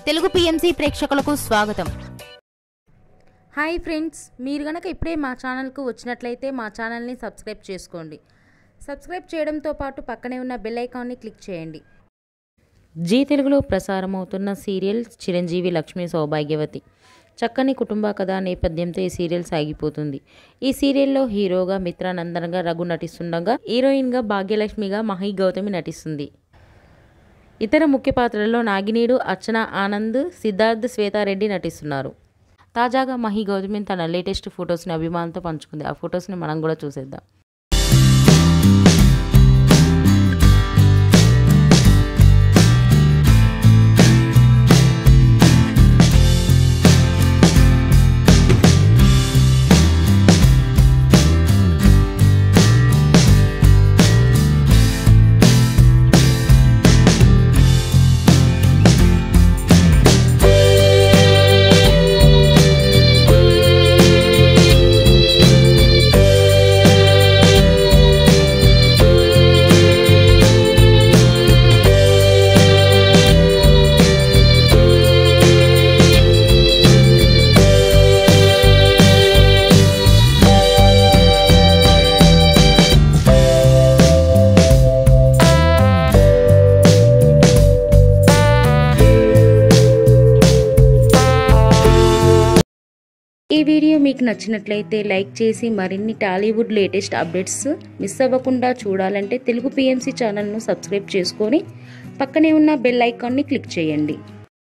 Telugu PMC ప్రేక్షకులకు స్వాగతం. Hi friends, మీరు గనక ఇప్పుడే మా ఛానల్కు వచ్చినట్లయితే మా ఛానల్ని సబ్స్క్రైబ్ చేసుకోండి. సబ్స్క్రైబ్ చేయడంతో పాటు పక్కనే ఉన్న బెల్ ఐకాన్ని క్లిక్ చేయండి. జీ తెలుగులో ప్రసారమవుతున్న సీరియల్ చిరంజీవి లక్ష్మీ సౌభాగ్యవతి. చక్కని కుటుంబ కథ నేపథ్యంతో ఈ సీరియల్ సాగిపోతుంది. ఈ సీరియల్లో హీరోగా మిత్రానందన్గా రఘు నటిస్తుండగా, హీరోయిన్గా భాగ్యలక్ష్మిగా మహి గౌతమి నటిస్తుంది. ఇతర ముఖ్య పాత్రల్లో నాగినీడు, అర్చన ఆనంద్, సిద్ధార్థ్, శ్వేతారెడ్డి నటిస్తున్నారు. తాజాగా మహి గౌతమి తన లేటెస్ట్ ఫొటోస్ని అభిమానులతో పంచుకుంది. ఆ ఫొటోస్ని మనం కూడా చూసేద్దాం. ఈ వీడియో మీకు నచ్చినట్లయితే లైక్ చేసి మరిన్ని టాలీవుడ్ లేటెస్ట్ అప్డేట్స్ మిస్ అవ్వకుండా చూడాలంటే తెలుగు పిఎంసి ఛానల్ను సబ్స్క్రైబ్ చేసుకొని పక్కనే ఉన్న బెల్ ఐకాన్ని క్లిక్ చేయండి.